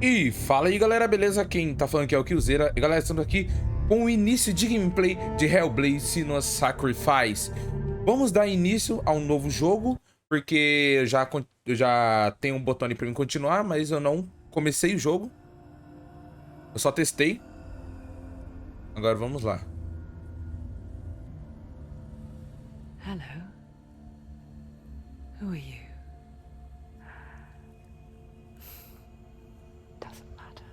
E fala aí galera, beleza? Quem tá falando aqui é o Killzera. E galera, estamos aqui com o início de gameplay de Hellblade Senua'S Sacrifice. Vamos dar início a um novo jogo, porque eu já tenho um botão ali pra mim continuar, mas eu não comecei o jogo. Eu só testei. Agora vamos lá. Hello. Who are you? Doesn't matter.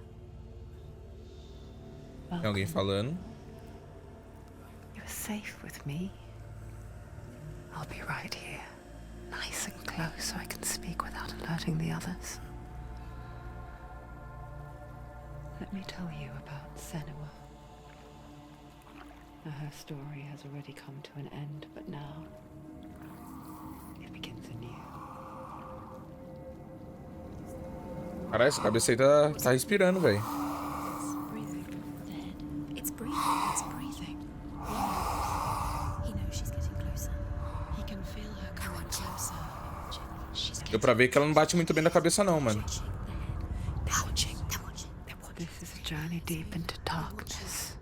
Tem alguém falando. You're safe with me. I'll be right here, nice and close, so I can speak without alerting the others. Let me tell you about Senua. Now, her story has already come to an end, but now it begins anew. Caralho, essa cabeça aí tá respirando, velho. It's breathing. It's breathing. He knows she's getting closer. He can feel her coming closer. She's Deu pra ver que ela não bate muito bem na cabeça não, mano. They're watching. They're watching. This is a journey deep into darkness.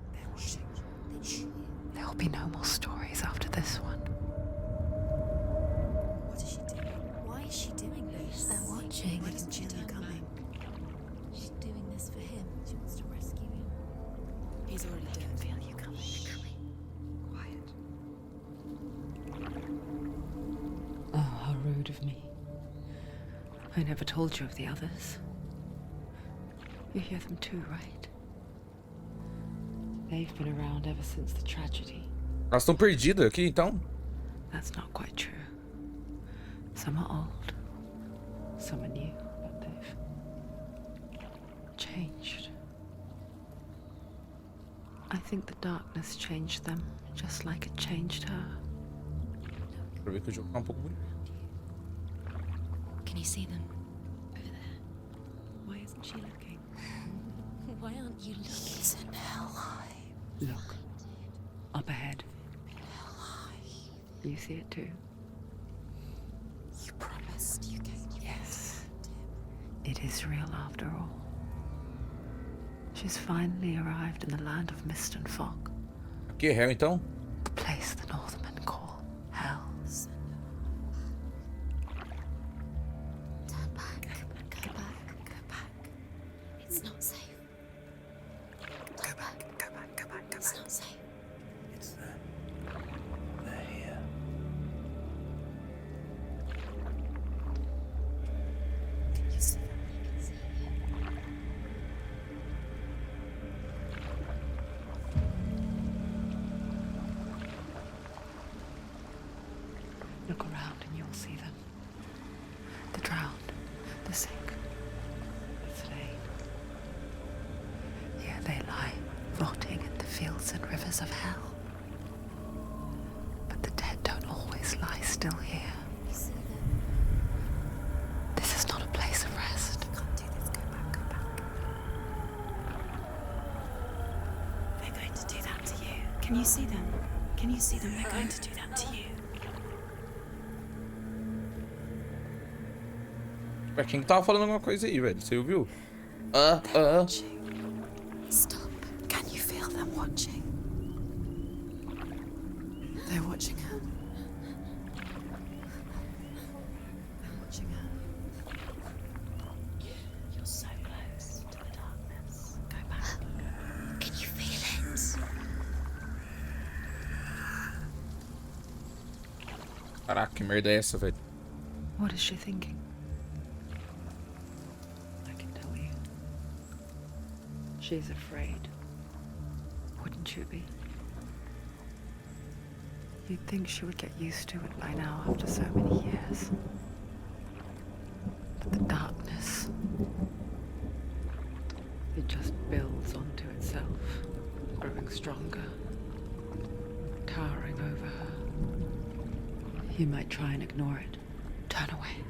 There will be no more stories after this one. What is she doing? Why is she doing this? They're watching. Why doesn't she turn coming? She's doing this for him. She wants to rescue him. He's already dead. I can feel you coming. Quiet. Oh, how rude of me. I never told you of the others. You hear them too, right? They've been around ever since the tragedy. Elas estão perdidas aqui, então? That's not quite true. Some are old, some are new, but they've changed. I think the darkness changed them, just like it changed her. Pra ver que o jogo tá um pouco bonito. Can you see them? Over there. Why isn't she looking? Why aren't you looking? It's in Helheim. Look, up ahead. You see it too? You promised you gave me. Yes. It is real after all. She's finally arrived in the land of mist and fog. Aqui é Hell, então? The place the Northmen call Hell. Turn back. Go back. Go back. It's not safe. Go back. Go back. Go back. It's not safe. It's them. They're here. Can you see them? I can see you. Look around and you'll see them. The drowned, the sick, the slain. Here they lie, rotting in the fields and rivers of hell. But the dead don't always lie still here. You see them? This is not a place of rest. You can't do this. Go back. Go back. They're going to do that to you. Can you see them? Can you see them? They're going to do that to you. Pra quem que tava falando alguma coisa aí, velho? Você ouviu? Watching. Stop. Can you feel them watching? They're watching her. They're watching her. You're so close to the darkness. Go back. Can you feel it? Caraca, que merda é essa, velho? What is she thinking? I can tell you. She's afraid. Wouldn't you be? You'd think she would get used to it by now after so many years. But the darkness, it just builds onto itself, growing stronger, towering over her. You might try and ignore it, turn away.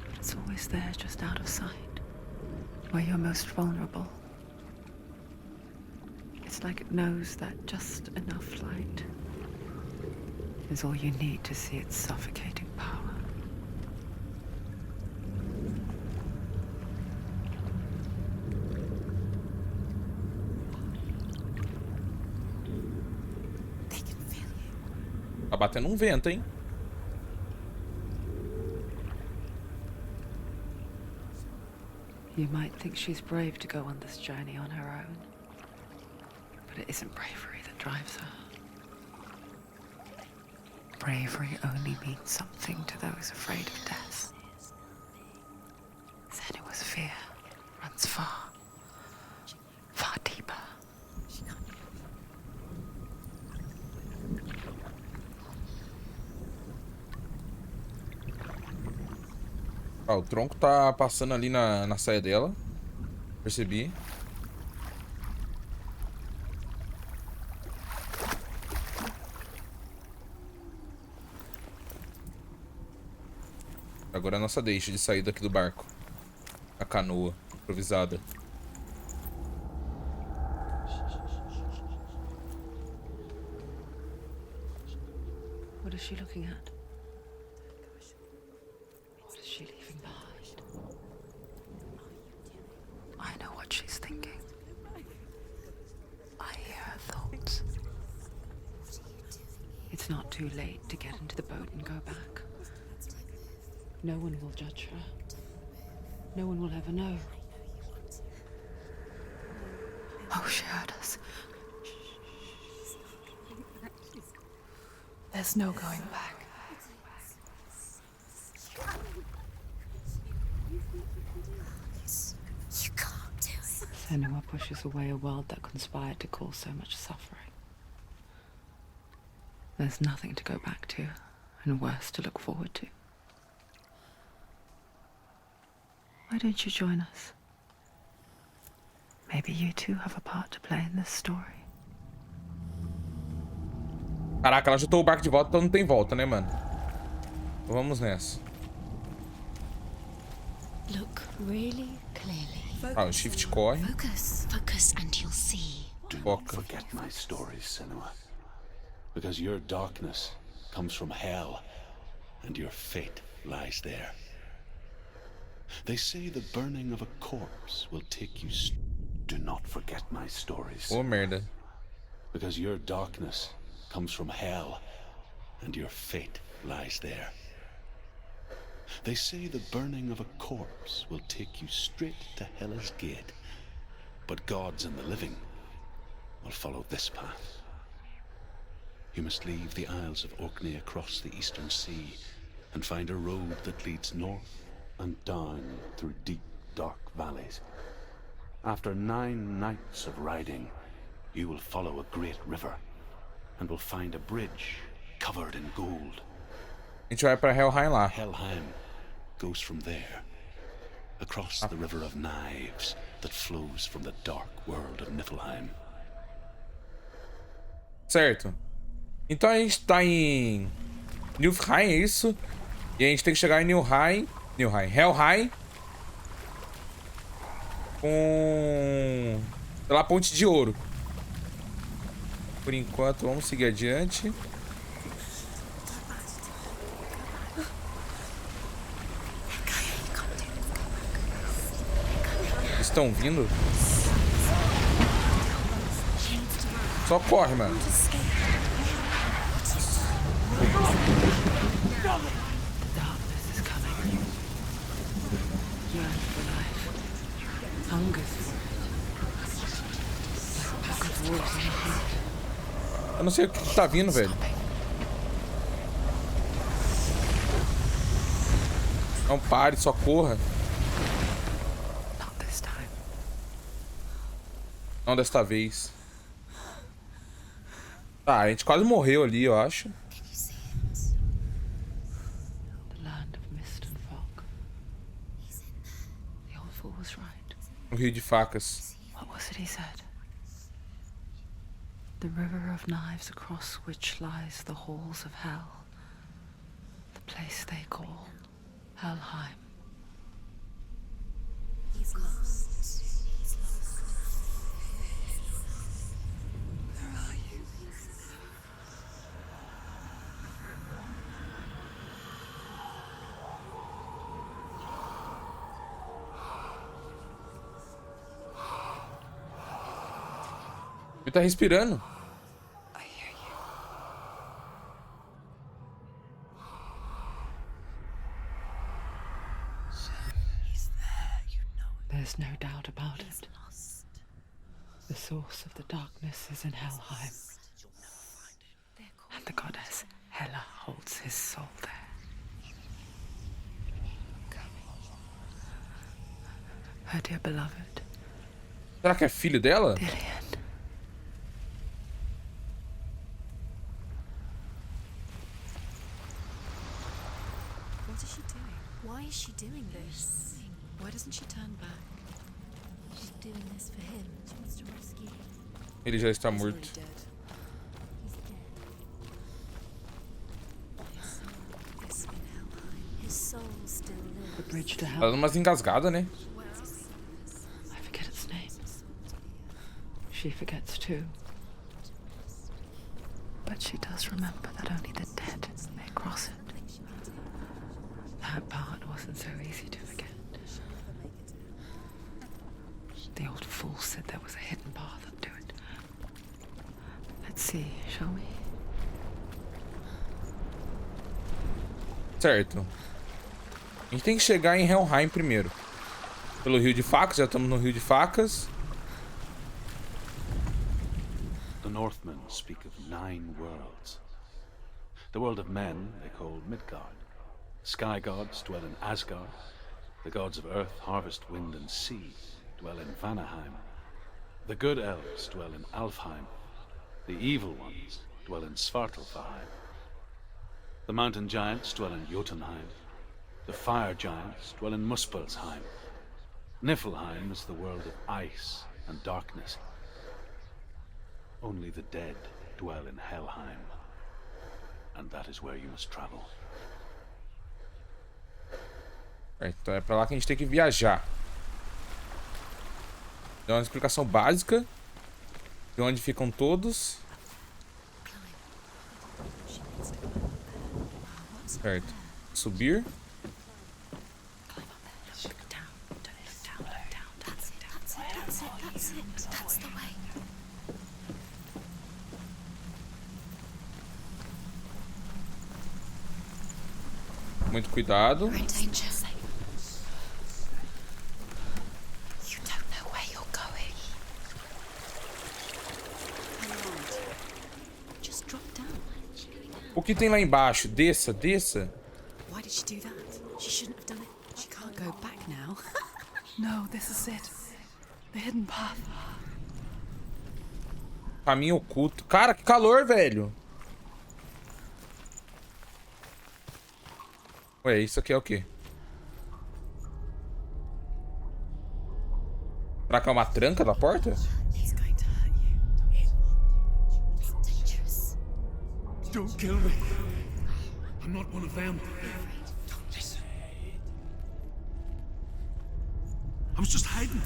But it's always there, just out of sight, where you're most vulnerable. It's like it knows that just enough light is all you need to see its suffocating power. batendo um vento, hein? You might think she's brave to go on this journey on her own. But it isn't bravery that drives her. Bravery only means something to those afraid of death. Senua'S fear runs far, far deeper. Ó, o tronco tá passando ali na saia dela. Percebi. Agora é a nossa deixa de sair daqui do barco. A canoa improvisada. What is she looking at? What is she leaving behind? I know what she's thinking. I hear her thoughts. It's not too late to get into the boat and go back. No one will judge her. No one will ever know. Oh, she heard us. There's no going back. You can't do it. Senua pushes away a world that conspired to cause so much suffering. There's nothing to go back to, and worse to look forward to. Why don't you join us? Maybe you too have a part to play in this story. Caraca, ela ajudou o barco de volta, então não tem volta, né, mano? Então vamos nessa. Look really clearly. Ah, o shift corre. Focus. Focus and you'll see. Do Foca. not forget my stories, Senua. Because your darkness comes from hell, and your fate lies there. They say the burning of a corpse will take you. Do not forget my stories. Ô, merda. Because your darkness comes from hell, and your fate lies there. They say the burning of a corpse will take you straight to Hela's gate, but gods and the living will follow this path. You must leave the Isles of Orkney across the eastern sea and find a road that leads north and down through deep, dark valleys. After 9 nights of riding, you will follow a great river and will find a bridge covered in gold. A gente vai pra Helheim lá. Helheim goes from there, across the river of knives that flows from the dark world of Niflheim. Certo. Então a gente tá em Niflheim, é isso? E a gente tem que chegar em Helheim. Com... pela ponte de ouro. Por enquanto, vamos seguir adiante. Estão vindo? Só corre, mano. Eu não sei o que tá vindo, velho. Não pare, só corra. Não desta vez. Tá, a gente quase morreu ali, eu acho. O rio de facas. What was it he said? The river of knives across which lies the halls of hell. The place they call Helheim. He's lost. He's lost. Where are you? Ele tá respirando. I hear you. There's no doubt about it. The source of the darkness is in Helheim. And the goddess Hela holds his soul there. Her dear beloved, Será que é filho dela? Dilion. What is she doing? Why is she doing this? Why doesn't she turn back? She's doing this for him. She wants to rescue him. Ele já está He's morto. already dead. He's dead. His soul is in Helheim. His soul still lives. The bridge to Ela hell. dá umas engasgadas, né? I forget its name. She forgets too. But she does remember that only the dead may cross it. That part wasn't so easy to forget. The old fool said there was a hidden path up to it. Let's see, shall we? Certo. A gente tem que chegar em Helheim primeiro. Pelo Rio de Facas, já estamos no Rio de Facas. The Northmen speak of 9 worlds. The world of men they call Midgard. Sky gods dwell in Asgard. The gods of earth, harvest, wind, and sea dwell in Vanaheim. The good elves dwell in Alfheim. The evil ones dwell in Svartalfheim. The mountain giants dwell in Jotunheim. The fire giants dwell in Muspelheim. Niflheim is the world of ice and darkness. Only the dead dwell in Helheim. And that is where you must travel. Então é pra lá que a gente tem que viajar. Dá uma explicação básica de onde ficam todos. Certo. Subir. That's the way. Muito cuidado. You're in danger. You don't know where you're going. Just drop down. O que tem lá embaixo? Desça, desça. Why did she do that? She shouldn't have done it. She can't go back now. No, this is it. The hidden path. Caminho oculto. Cara, que calor, velho. Ué, isso aqui é o quê? Será que é uma tranca da porta? He's going to hurt you. It's dangerous. Don't kill me. I'm not one of them. Don't listen. I was just hiding.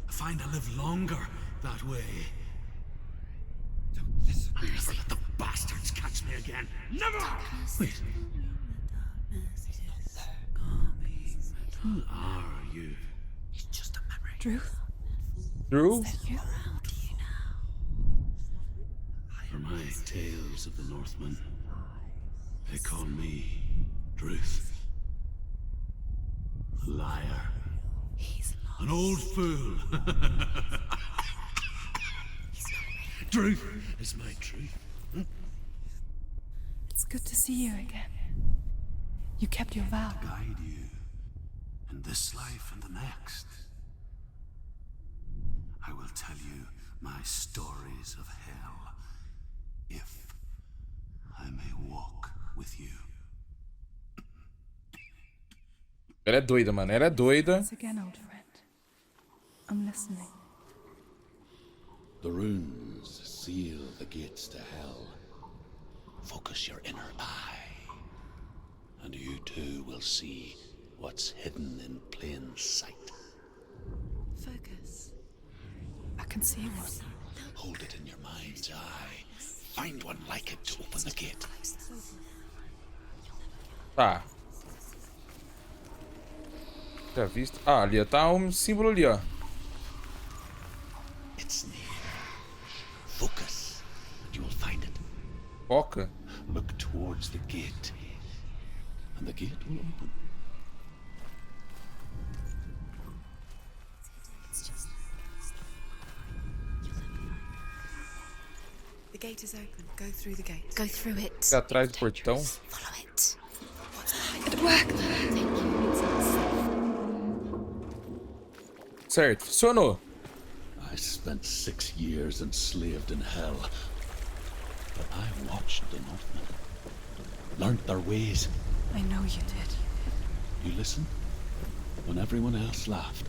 I find I live longer that way. Don't listen. I'll never let the bastards catch me again. Never! Wait. Who are you? It's just a memory. Drew? Drew? For my tales of the Northmen, they call me Druth. Liar. He's lost. An old fool. Truth is my truth. It's good to see you again. You kept your vow. Guide you in this life and the next. I will tell you my stories of hell, if I may walk with you. Ela é doida, mano. Ela é doida. Once again, old friend. I'm listening. The runes seal the gates to hell. Focus your inner eye, and you too will see what's hidden in plain sight. Focus. I can see one. Hold it in your mind's eye. Find one like it to open the gate. Tá. Já visto? Ah, ali ó, tá um símbolo ali, ó. It's near. Focus, and you will find it. Foca. Look towards the gate, and the gate will open. gate is open. Go through the gate. Go through it. Atrás do portão. Follow it. It'll work. Certo, funcionou. I spent 6 years enslaved in hell. But I watched the Northmen. Learned their ways. I know you did. You listened when everyone else laughed.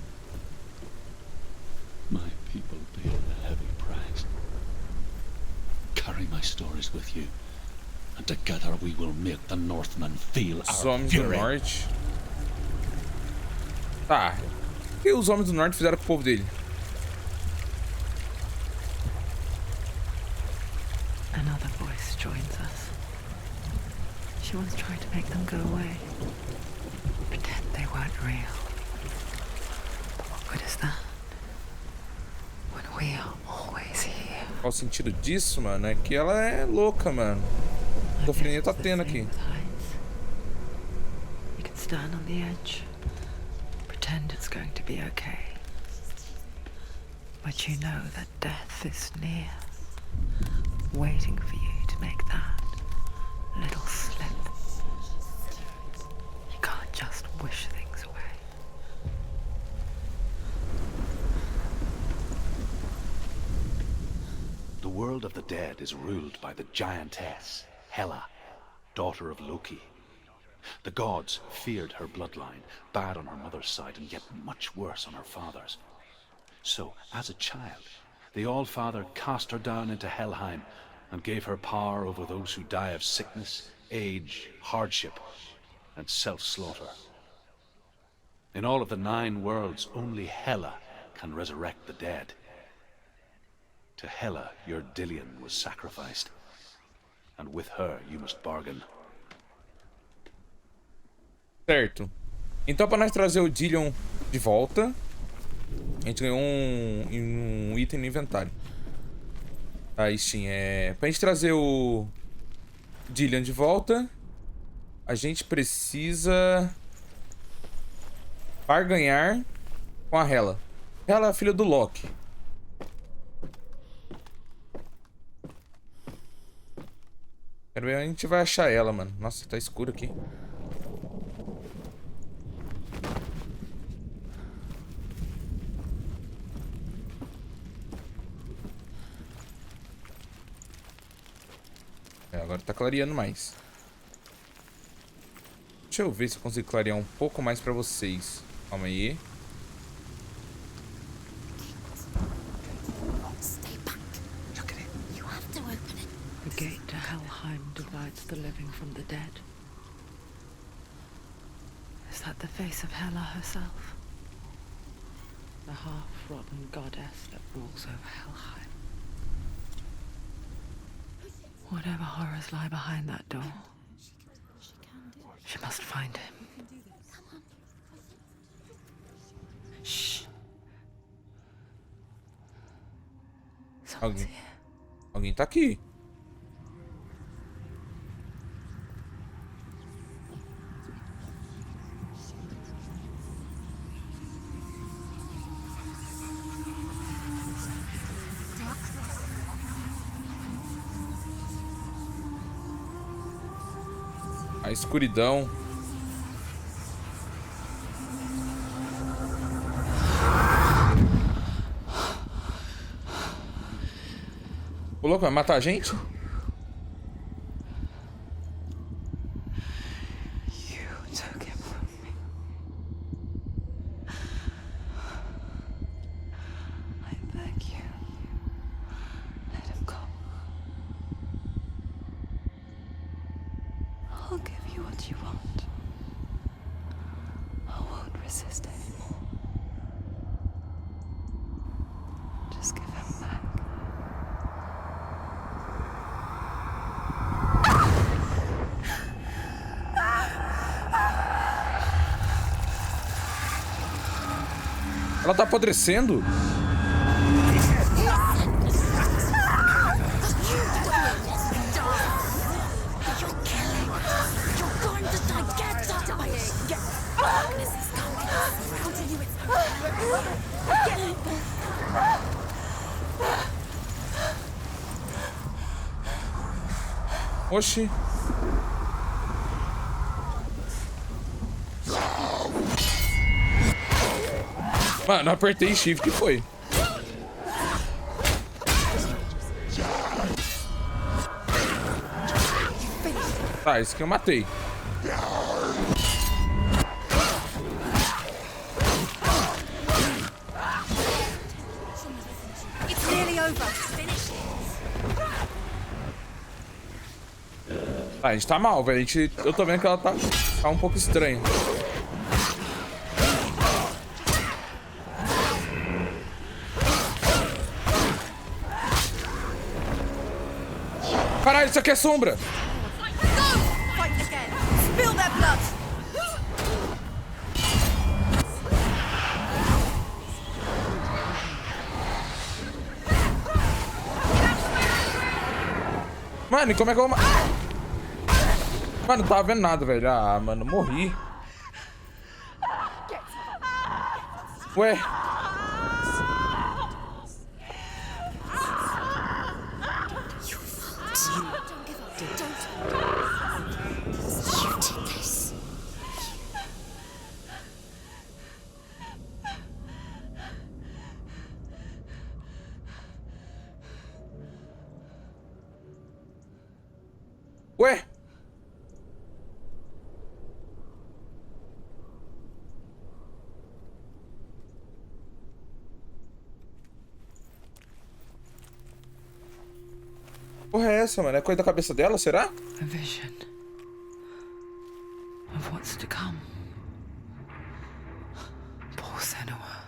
My people paid a heavy price. Carry my stories with you, and together we will make the Northmen feel Os our homens do fury. norte. Tá. O que os homens do norte fizeram com o povo dele? Another voice joins us. She once tried to make them go away. Pretend they weren't real. But what good is that? When we are always here. Qual o sentido disso, mano? É que ela é louca, mano. O sofrimento tá tendo aqui. You can stand on the edge. Pretend it's going to be okay. But you know that death is near. Waiting for you to make that little slip. You can't just wish things away. The world of the dead is ruled by the giantess, Hela, daughter of Loki. The gods feared her bloodline, bad on her mother's side and yet much worse on her father's. So, as a child, the All-Father cast her down into Helheim and gave her power over those who die of sickness, age, hardship, and self-slaughter. In all of the 9 worlds, only Hela can resurrect the dead. To Hela, your Dilion was sacrificed, and with her you must bargain. Certo. Então, pra nós trazer o Dilion de volta, a gente ganhou um item no inventário. Aí sim, pra gente trazer o Dilion de volta, a gente precisa barganhar com a Hela. Hela é a filha do Loki. Quero ver onde a gente vai achar ela, mano. Nossa, tá escuro aqui. Agora tá clareando mais. Deixa eu ver se eu consigo clarear um pouco mais pra vocês. Calma aí. Stay back. Look at it. You have to open it. The gate to Helheim divides the living from the dead. Is that the face of Hela herself? The half-rotten goddess that rules over Helheim. Whatever horrors lie behind that door, she must find him. Shh. Someone's here. Alguém tá aqui. A escuridão. O louco vai matar a gente? You took him from me. I beg you, let him go. I'll give you what you want. I won't resist anymore. Just give him back. Ela tá apodrecendo? Oxi. Mano, eu apertei shift, que foi? Tá, esse aqui eu matei. It's nearly over. Finish it. Tá, a gente tá mal, velho. Eu tô vendo que ela tá um pouco estranha. Caralho, isso aqui é sombra. Fight again. Spill their blood. Mano, e como é que eu... Mano, não tava vendo nada, velho. Ah, mano, morri. Ué. Ué. Porra é essa, mano? É coisa da cabeça dela, será? A vision of what's to come. Poor Senua.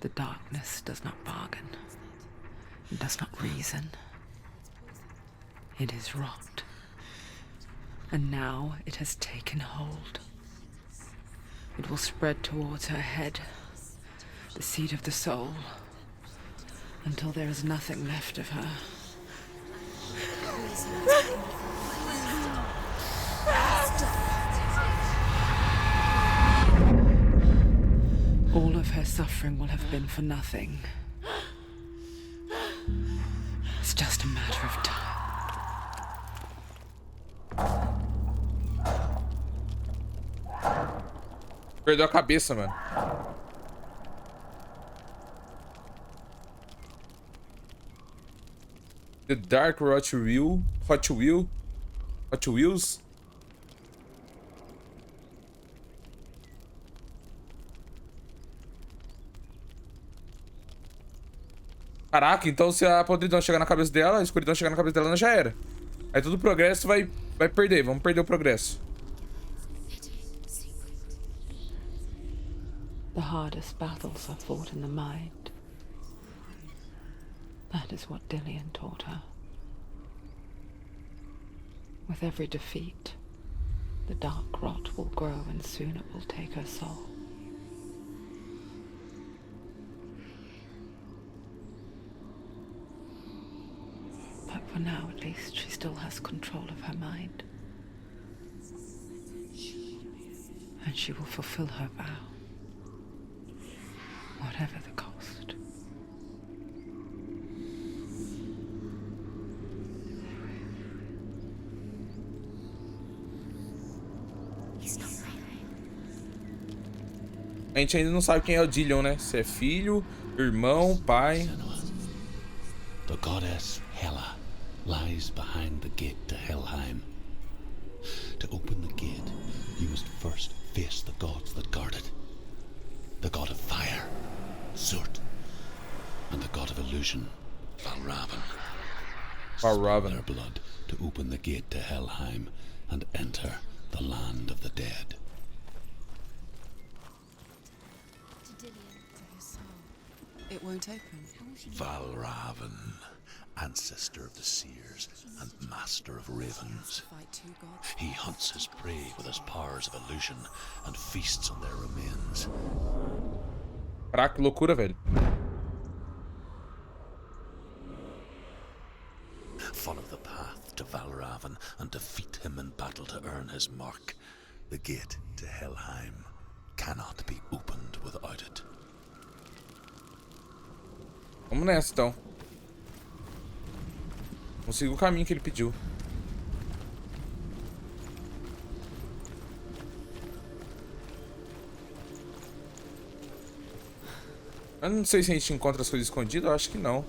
The darkness does not bargain. It does not reason. It is rot. And now it has taken hold. It will spread towards her head, the seat of the soul, until there is nothing left of her. All of her suffering will have been for nothing. It's just a matter of time. Perdeu a cabeça, mano. The Dark Hot Wheels. Caraca, então se a podridão chegar na cabeça dela, a escuridão chegar na cabeça dela, já era. Aí todo o progresso vai perder. Vamos perder o progresso. The hardest battles are fought in the mind. That is what Dilion taught her. With every defeat, the dark rot will grow and soon it will take her soul. But for now, at least, she still has control of her mind. And she will fulfill her vow. Whatever the cost. A gente ainda não sabe quem é o Dilion, né? Se é filho, irmão, pai. The goddess Hela lies behind the gate to Helheim. To open the gate, you must first face the gods that guard it. The god of fire, Zurt, and the god of illusion, Valravn. Their blood to open the gate to Helheim and enter the land of the dead. To Dilion, to her soul. It won't open. Valravn, ancestor of the seers and master of ravens. Fight two gods. He hunts his prey with his powers of illusion and feasts on their remains. Caraca, que loucura, velho. Follow the path to Valravn and defeat him in battle to earn his mark. The gate to Helheim cannot be opened without it. Vamos nessa, então. Vamos seguir o caminho que ele pediu. Eu não sei se a gente encontra as coisas escondidas, eu acho que não.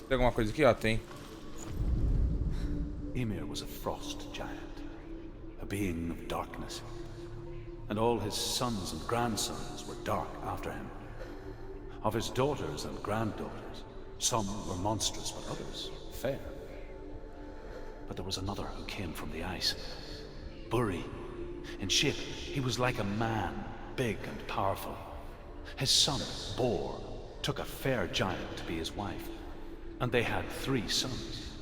Tem alguma coisa aqui? Ah, tem. Ymir was a frost giant, a being of darkness, and all his sons and grandsons were dark after him. Of his daughters and granddaughters, some were monstrous, but others fair. But there was another who came from the ice. Buri. In shape, he was like a man, big and powerful. His son, Bor, took a fair giant to be his wife, and they had 3 sons.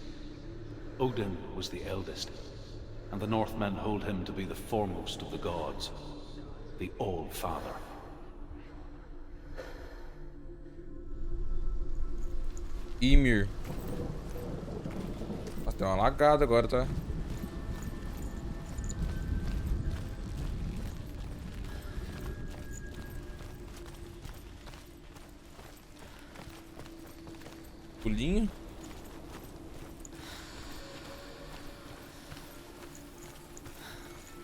Odin was the eldest, and the Northmen hold him to be the foremost of the gods, the All-Father. Ymir. Tem uma lagada agora, tá? Pulinho.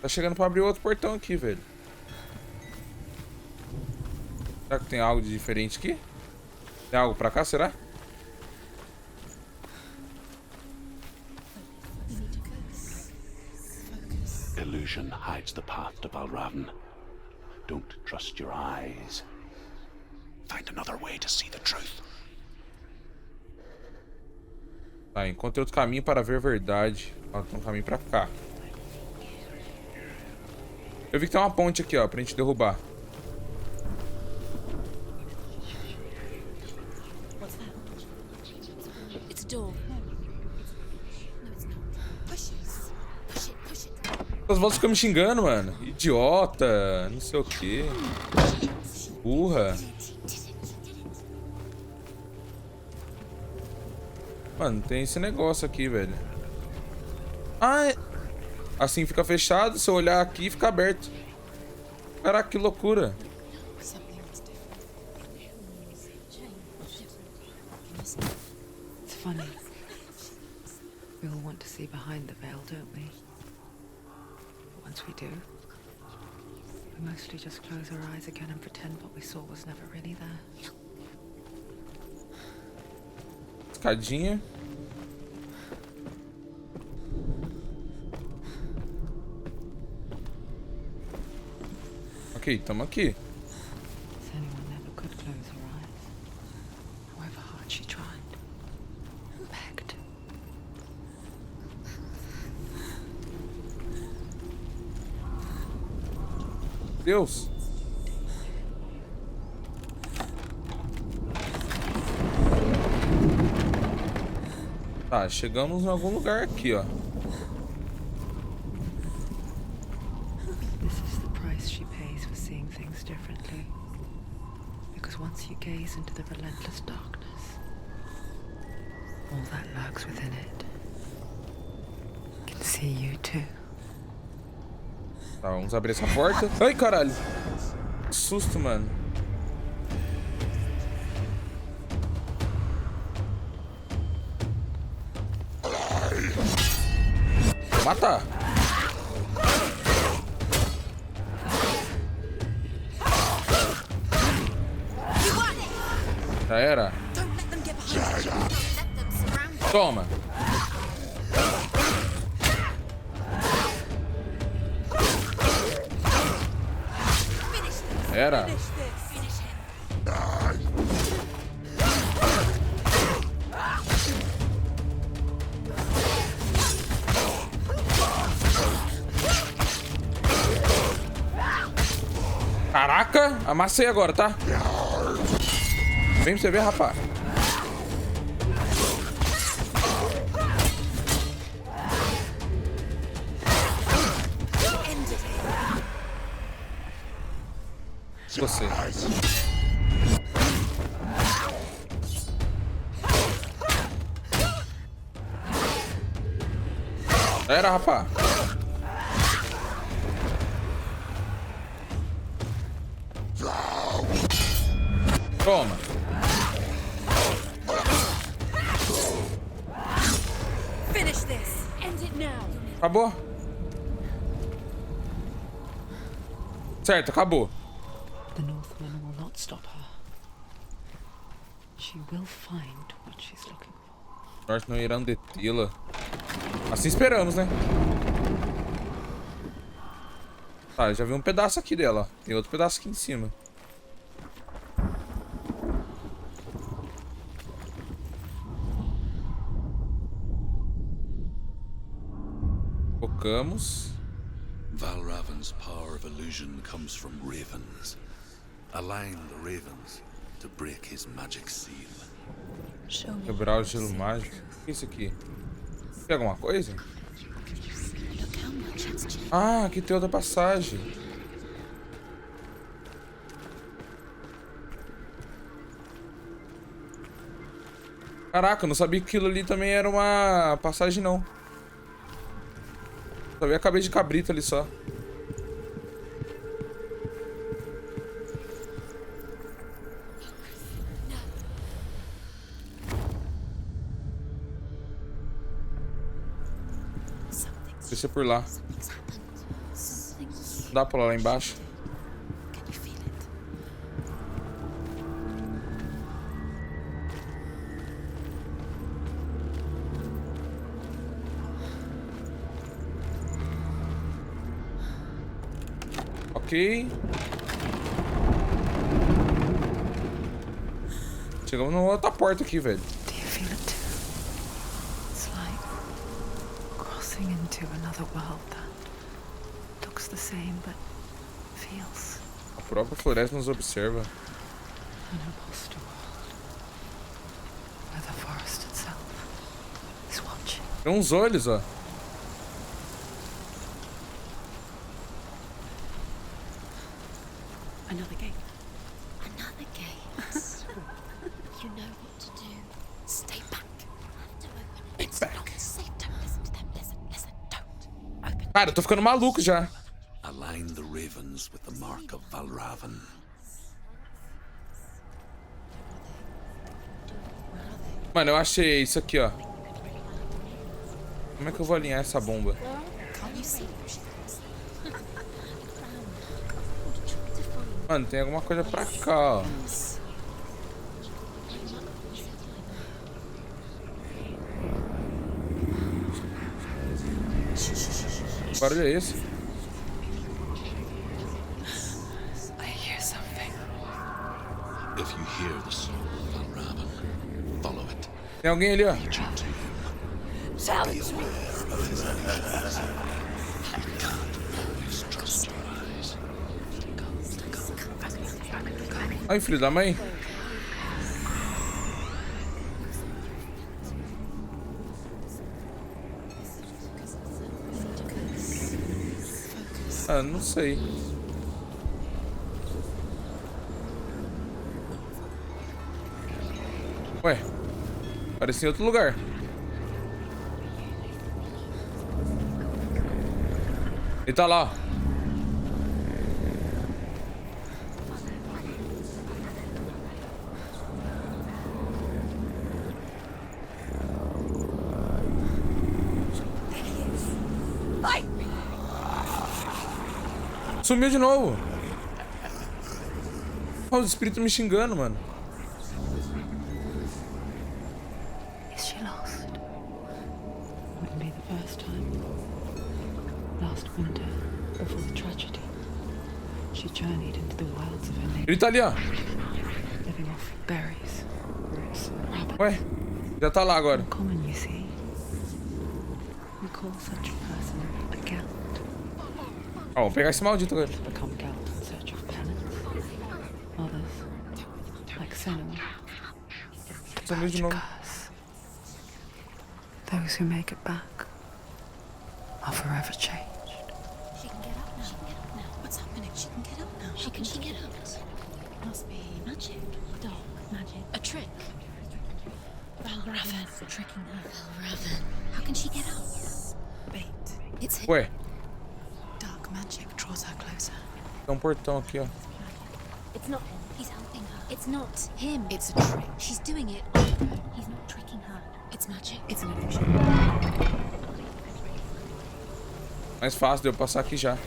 Tá chegando pra abrir outro portão aqui, velho. Será que tem algo de diferente aqui? Tem algo pra cá, será? Illusion hides the path to Valravn. Don't trust your eyes. Find another way to see the truth. Tá, encontrei outro caminho para ver a verdade. Ó, tem um caminho pra cá. Eu vi que tem uma ponte aqui, ó, pra gente derrubar. What's that? It's a door. No, it's not. Push it. Push it, push it. As vozes ficam me xingando, mano. Idiota, não sei o que. Burra. Mano, tem esse negócio aqui, velho. Ah, assim fica fechado. Se eu olhar aqui, fica aberto. Caraca, que loucura. It's funny. We all want to see behind the veil, don't we? But once we do, we mostly just close our eyes again and pretend what we saw was never really there. Escadinha. Ok, tamo aqui. Senua never could close her eyes, however hard she tried. Begged. Deus. Tá, chegamos em algum lugar aqui, ó. This is the price she pays for seeing things differently. Because once you gaze into the relentless darkness, all that lurks within it can see you too. Tá, vamos abrir essa porta. Ai, caralho. Que susto, mano. Vou matar. Já era. Don't let them get behind you. Don't let them surround you. Toma. Finish this. Era. Finish this. Finish him. Caraca, amassei agora, tá? Vem pra você ver, rapaz. End it. Você. Era, rapaz. Toma. Acabou? Certo, acabou. The Northman will not stop her. She will find what she's looking for. Nós não irão detê-la. Assim esperamos, né? Tá, já vi um pedaço aqui dela. Tem outro pedaço aqui em cima. Focamos. Valravan's power of illusion comes from ravens. Align the ravens to break his magic seal. Show me. Quebrar o gelo mágico. O que é isso aqui? Tem alguma coisa? Look how much it's changed. Ah, aqui tem outra passagem. Caraca, eu não sabia que aquilo ali também era uma passagem, não. Só vi a cabeça de cabrito ali só. Deixa por lá. Something's happened. Something's. Dá pra lá embaixo. Can you feel it? Ok. Chegamos numa outra porta aqui, velho. Do you feel it too? It's like crossing into another world that looks the same but feels A própria floresta nos observa. an imposter world where the forest itself is watching. Tem uns olhos, ó. Another gate. Another gate. You know what to do. Stay back. Have to open it. It's back. not safe. Don't listen to them. Listen. Don't. Open. Cara, eu tô ficando maluco já. Align the ravens with the mark of Valravan. Mano, eu achei isso aqui, ó. Como é que eu vou alinhar essa bomba? Can't you see where she is? Mano, tem alguma coisa pra cá, ó. Que barulho é esse? I hear something. If you hear the soul of Valravan, follow it. Tem alguém ali, ó. Lead you to him. Salve. Be aware of his enemies. You can't always trust your eyes. Ai, filho da mãe. Ah, não sei. Ué, parece em outro lugar. Ele tá lá, ó. Sumiu de novo. Olha os espíritos me xingando, mano. Is she lost? Wouldn't be the first time. Last winter, before the tragedy, she journeyed into the wilds of her Ele native, tá ali, ó. living off berries, roots, and rabbits. Ué, já tá lá agora. Common, you see. We call such a person a gallant. Ó, vou pegar esse maldito agora. Become gallant in search of penance. Others, like Senua'S, Sumiu de novo. curse. Those who make it back are forever changed. She can get up now. She can get up now. What's happening? She can get up now. How can she get up? It must be magic. Dark magic. A trick. Valravan tricking her. Valravan. How can she get up? Bait. It's him. Ué, Dark magic draws her closer. tem um portão aqui, ó. It's not him. He's helping her. It's not him. It's a trick. She's doing it on her. He's not tricking her. It's magic. It's an illusion. Mais fácil de eu passar aqui já.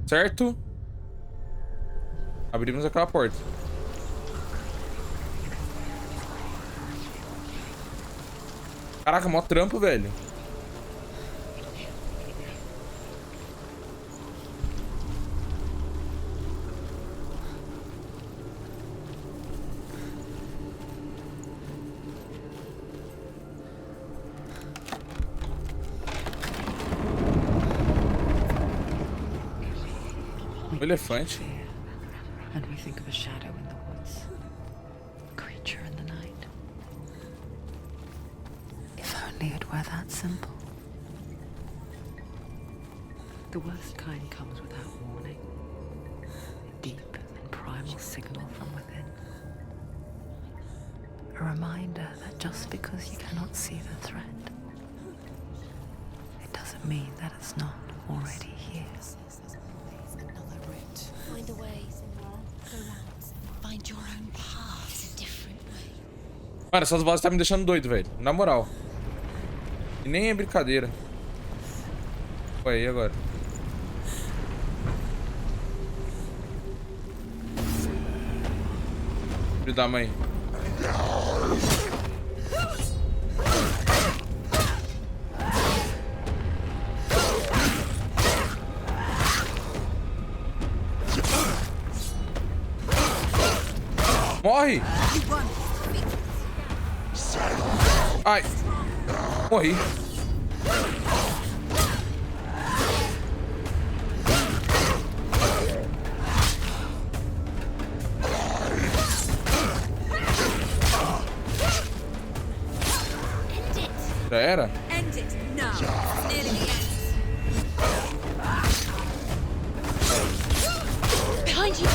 Certo? Abrimos aquela porta. Caraca, mó trampo, velho. O elefante. And we think of a shadow in the woods, a creature in the night. If only it were that simple. The worst kind comes without warning. A deep and primal signal from within. A reminder that just because you cannot see the threat, it doesn't mean that it's not already here. Find a way, go round. Find your own path. It's a different way. Mano, essas vozes tá me deixando doido, velho. Na moral. E nem é brincadeira. Foi aí agora. Filho da mãe. Morre! Ai! Morri. Já era? End it now. Nearly the end. Behind you.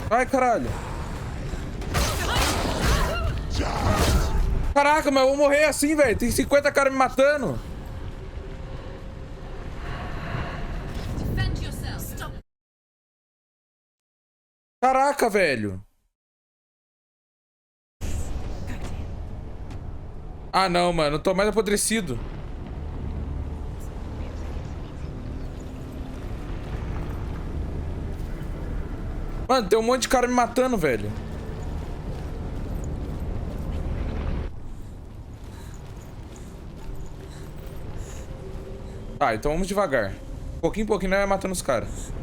Ai, caralho. Caraca, mas eu vou morrer assim, velho. Tem 50 caras me matando. Defend yourself. Stop. Caraca, velho. Ah, não, mano. Eu tô mais apodrecido. Mano, tem um monte de cara me matando, velho. Tá, então vamos devagar. Pouquinho em pouquinho nós vai matando os caras.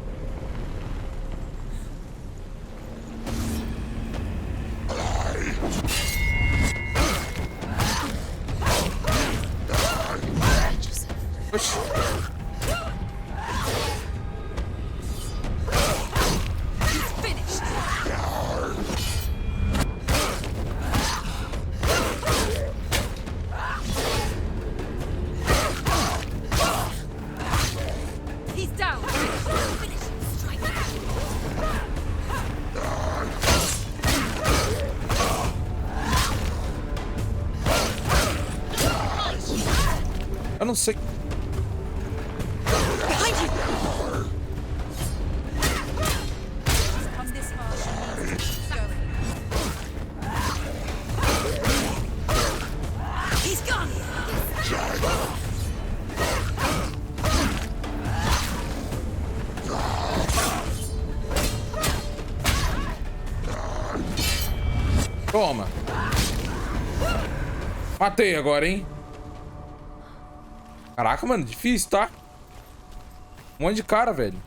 Oxi. Eu não sei. Toma. Matei agora, hein? Caraca, mano, difícil, tá? Um monte de cara, velho.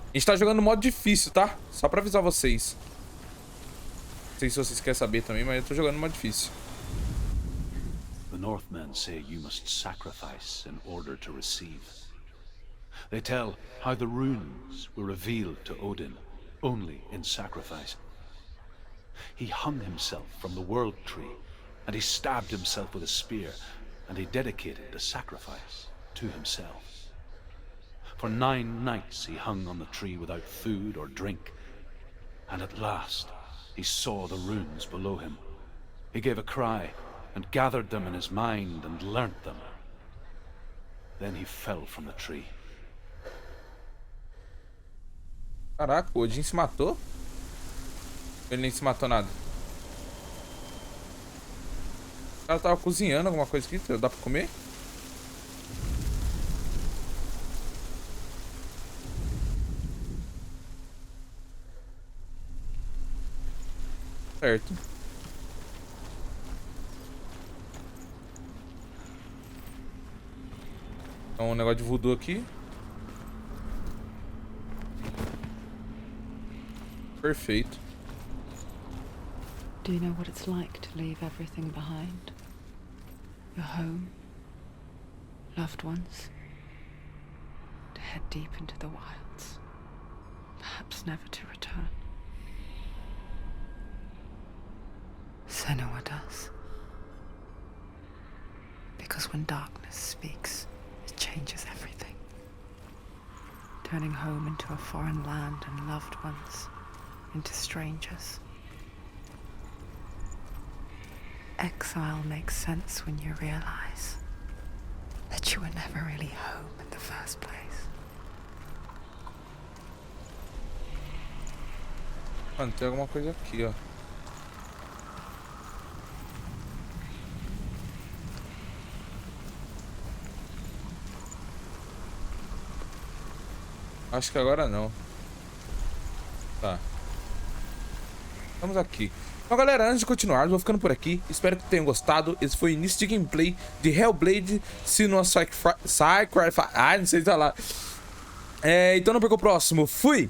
A gente tá jogando no modo difícil, tá? Só pra avisar vocês. Não sei se vocês querem saber também, mas eu tô jogando no modo difícil. The Northmen say you must sacrifice in order to receive. They tell how the runes were revealed to Odin only in sacrifice. He hung himself from the world tree, and he stabbed himself with a spear, and he dedicated the sacrifice to himself. For 9 nights he hung on the tree without food or drink, and at last he saw the runes below him. He gave a cry and gathered them in his mind and learnt them. Then he fell from the tree. Caraca, o Odin se matou? Ele nem se matou nada. O cara tava cozinhando alguma coisa aqui, dá pra comer? Certo. Então, um negócio de voodoo aqui. Perfeito. Do you know what it's like to leave everything behind? Your home, loved ones, to head deep into the wilds, perhaps never to return. Senua does. Because when darkness speaks, it changes everything. Turning home into a foreign land and loved ones into strangers. Exile makes sense when you realize that you were never really home in the first place. Mano, tem alguma coisa aqui, ó. Acho que agora não. Tá. Estamos aqui. Então, galera, antes de continuarmos, vou ficando por aqui. Espero que tenham gostado. Esse foi o início de gameplay de Hellblade, Senua'S. Não sei falar. Então não perca o próximo. Fui!